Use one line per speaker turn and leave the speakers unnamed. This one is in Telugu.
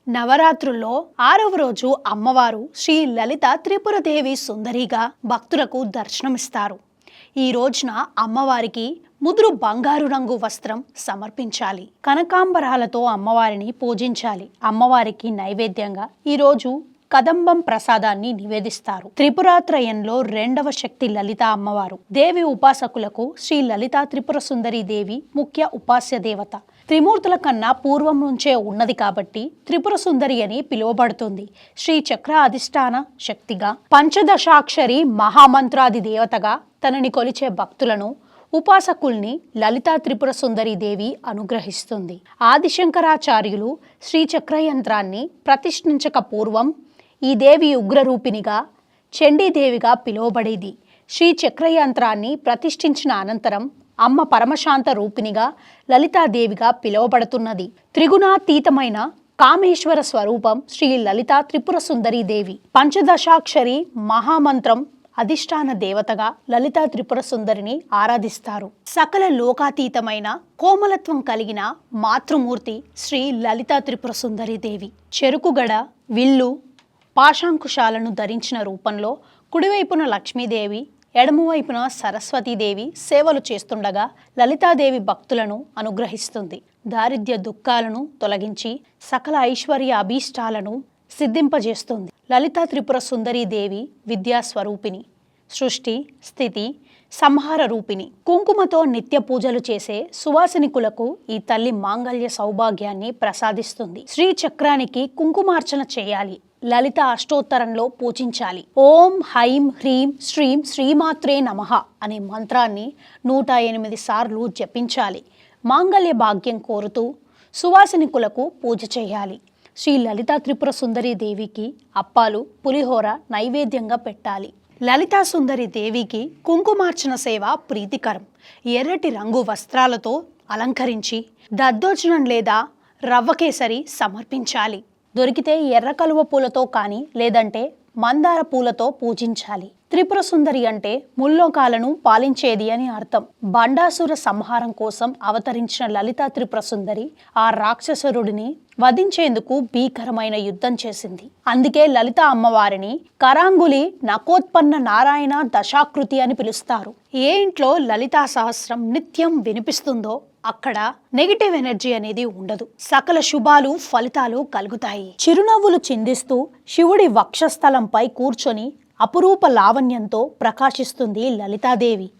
నవరాత్రుల్లో 6వ రోజు అమ్మవారు శ్రీ లలిత త్రిపురదేవి సుందరిగా భక్తులకు దర్శనమిస్తారు. ఈ రోజున అమ్మవారికి ముదురు బంగారు రంగు వస్త్రం సమర్పించాలి. కనకాంబరాలతో అమ్మవారిని పూజించాలి. అమ్మవారికి నైవేద్యంగా ఈరోజు కదంబం ప్రసాదాన్ని నివేదిస్తారు. త్రిపురాత్రయంలో రెండవ శక్తి లలిత అమ్మవారు. దేవి ఉపాసకులకు శ్రీ లలిత త్రిపుర సుందరి దేవి ముఖ్య ఉపాస్య దేవత. త్రిమూర్తుల కన్నా పూర్వం నుంచే ఉన్నది కాబట్టి త్రిపుర సుందరి అని పిలువబడుతుంది. శ్రీ చక్ర అధిష్టాన శక్తిగా, పంచదశాక్షరి మహామంత్రాది దేవతగా తనని కొలిచే భక్తులను, ఉపాసకుల్ని లలితా త్రిపుర సుందరి దేవి అనుగ్రహిస్తుంది. ఆదిశంకరాచార్యులు శ్రీచక్ర యంత్రాన్ని ప్రతిష్ఠించక పూర్వం ఈ దేవి ఉగ్రరూపిణిగా, చండీదేవిగా పిలువబడేది. శ్రీచక్ర యంత్రాన్ని ప్రతిష్ఠించిన అనంతరం అమ్మ పరమశాంత రూపిణిగా, లలితాదేవిగా పిలువబడుతున్నది. త్రిగుణాతీతమైన కామేశ్వర స్వరూపం శ్రీ లలితా త్రిపుర సుందరి దేవి. పంచదశాక్షరి మహామంత్రం అధిష్టాన దేవతగా లలితా త్రిపుర సుందరిని ఆరాధిస్తారు. సకల లోకాతీతమైన కోమలత్వం కలిగిన మాతృమూర్తి శ్రీ లలితా త్రిపుర సుందరి దేవి. చెరుకుగడ, విల్లు, పాశాంకుశాలను ధరించిన రూపంలో కుడివైపున లక్ష్మీదేవి, ఎడమవైపున సరస్వతీదేవి సేవలు చేస్తుండగా లలితాదేవి భక్తులను అనుగ్రహిస్తుంది. దారిద్ర్య దుఃఖాలను తొలగించి సకల ఐశ్వర్య అభీష్టాలను సిద్ధింపజేస్తుంది. లలితా త్రిపుర సుందరి దేవి విద్యాస్వరూపిణి, సృష్టి, స్థితి, సంహార రూపిణి. కుంకుమతో నిత్య పూజలు చేసే సువాసినికులకు ఈ తల్లి మాంగళ్య సౌభాగ్యాన్ని ప్రసాదిస్తుంది. శ్రీ చక్రానికి కుంకుమార్చన చేయాలి. లలిత అష్టోత్తరంలో పూజించాలి. ఓం హైం హ్రీం శ్రీం శ్రీమాత్రే నమః అనే మంత్రాన్ని 108 సార్లు జపించాలి. మాంగళ్య భాగ్యం కోరుతూ సువాసినికులకు పూజ చేయాలి. శ్రీ లలితా త్రిపుర సుందరి దేవికి అప్పాలు, పులిహోర నైవేద్యంగా పెట్టాలి. లలితా సుందరి దేవికి కుంకుమార్చన సేవ ప్రీతికరం. ఎర్రటి రంగు వస్త్రాలతో అలంకరించి దద్దోజనం లేదా రవ్వకేసరి సమర్పించాలి. దొరికితే ఎర్ర కలువ పూలతో కానీ లేదంటే మందార పూలతో పూజించాలి. త్రిపుర సుందరి అంటే ముల్లోకాలను పాలించేది అని అర్థం. బండాసుర సంహారం కోసం అవతరించిన లలితా త్రిపుర సుందరి ఆ రాక్షసురుడిని వధించేందుకు భీకరమైన యుద్ధం చేసింది. అందుకే లలిత అమ్మవారిని కరాంగులి నకోత్పన్న నారాయణ దశాకృతి అని పిలుస్తారు. ఏ ఇంట్లో లలితా సహస్రం నిత్యం వినిపిస్తుందో అక్కడ నెగిటివ్ ఎనర్జీ అనేది ఉండదు. సకల శుభాలు, ఫలితాలు కలుగుతాయి. చిరునవ్వులు చిందిస్తూ శివుడి వక్షస్థలంపై కూర్చొని అపురూప లావణ్యంతో ప్రకాశిస్తుంది లలితాదేవి.